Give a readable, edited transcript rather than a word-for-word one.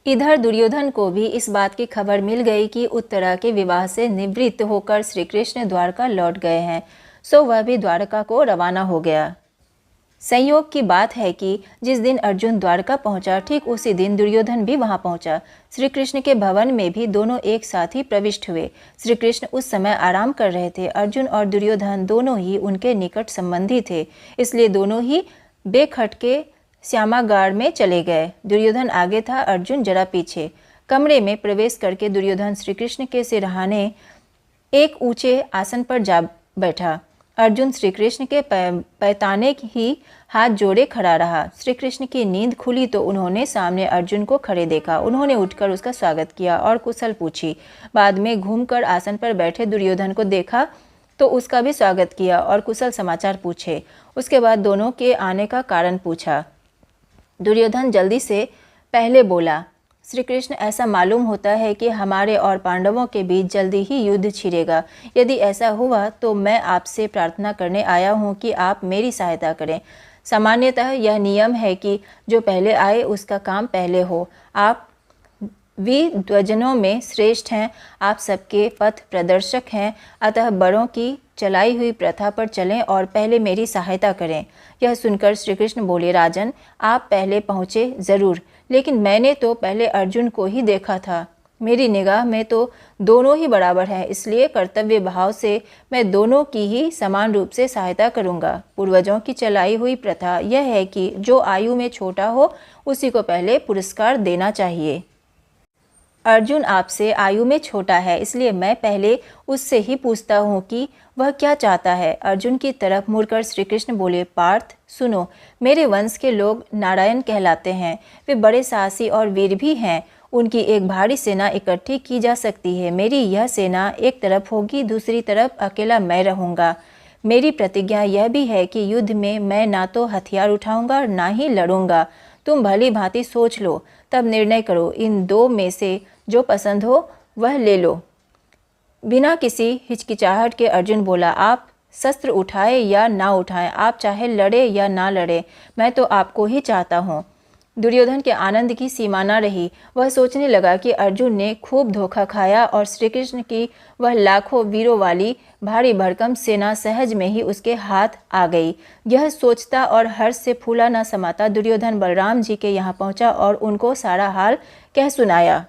इधर दुर्योधन को भी इस बात की खबर मिल गई कि उत्तरा के विवाह से निवृत्त होकर श्री कृष्ण द्वारका लौट गए हैं, सो वह भी द्वारका को रवाना हो गया। संयोग की बात है कि जिस दिन अर्जुन द्वारका पहुंचा, ठीक उसी दिन दुर्योधन भी वहां पहुंचा। श्री कृष्ण के भवन में भी दोनों एक साथ ही प्रविष्ट हुए। श्री कृष्ण उस समय आराम कर रहे थे। अर्जुन और दुर्योधन दोनों ही उनके निकट संबंधी थे, इसलिए दोनों ही बेखटके श्यामागार में चले गए। दुर्योधन आगे था, अर्जुन जरा पीछे। कमरे में प्रवेश करके दुर्योधन श्री कृष्ण के सिरहाने एक ऊंचे आसन पर जा बैठा। अर्जुन श्री कृष्ण के पैताने ही हाथ जोड़े खड़ा रहा। श्री कृष्ण की नींद खुली तो उन्होंने सामने अर्जुन को खड़े देखा। उन्होंने उठकर उसका स्वागत किया और कुशल पूछी। बाद में घूमकर आसन पर बैठे दुर्योधन को देखा तो उसका भी स्वागत किया और कुशल समाचार पूछे। उसके बाद दोनों के आने का कारण पूछा। दुर्योधन जल्दी से पहले बोला, श्री कृष्ण, ऐसा मालूम होता है कि हमारे और पांडवों के बीच जल्दी ही युद्ध छिड़ेगा। यदि ऐसा हुआ तो मैं आपसे प्रार्थना करने आया हूँ कि आप मेरी सहायता करें। सामान्यतः यह नियम है कि जो पहले आए उसका काम पहले हो। आप विद्वजनों में श्रेष्ठ हैं, आप सबके पथ प्रदर्शक हैं, अतः बड़ों की चलाई हुई प्रथा पर चलें और पहले मेरी सहायता करें। यह सुनकर श्री कृष्ण बोले, राजन, आप पहले पहुँचे ज़रूर, लेकिन मैंने तो पहले अर्जुन को ही देखा था। मेरी निगाह में तो दोनों ही बराबर हैं, इसलिए कर्तव्य भाव से मैं दोनों की ही समान रूप से सहायता करूंगा। पूर्वजों की चलाई हुई प्रथा यह है कि जो आयु में छोटा हो उसी को पहले पुरस्कार देना चाहिए। अर्जुन आपसे आयु में छोटा है, इसलिए मैं पहले उससे ही पूछता हूँ कि वह क्या चाहता है। अर्जुन की तरफ मुड़कर श्री कृष्ण बोले, पार्थ सुनो, मेरे वंश के लोग नारायण कहलाते हैं। वे बड़े साहसी और वीर भी हैं। उनकी एक भारी सेना इकट्ठी की जा सकती है। मेरी यह सेना एक तरफ होगी, दूसरी तरफ अकेला मैं रहूँगा। मेरी प्रतिज्ञा यह भी है कि युद्ध में मैं ना तो हथियार उठाऊँगा और ना ही लड़ूंगा। तुम भली भांति सोच लो, तब निर्णय करो। इन दो में से जो पसंद हो वह ले लो। बिना किसी हिचकिचाहट के अर्जुन बोला, आप शस्त्र उठाए या ना उठाएं, आप चाहे लड़े या ना लड़े, मैं तो आपको ही चाहता हूँ। दुर्योधन के आनंद की सीमा न रही। वह सोचने लगा कि अर्जुन ने खूब धोखा खाया और श्री कृष्ण की वह लाखों वीरों वाली भारी भरकम सेना सहज में ही उसके हाथ आ गई। यह सोचता और हर्ष से फूला न समाता दुर्योधन बलराम जी के यहाँ पहुँचा और उनको सारा हाल कह सुनाया।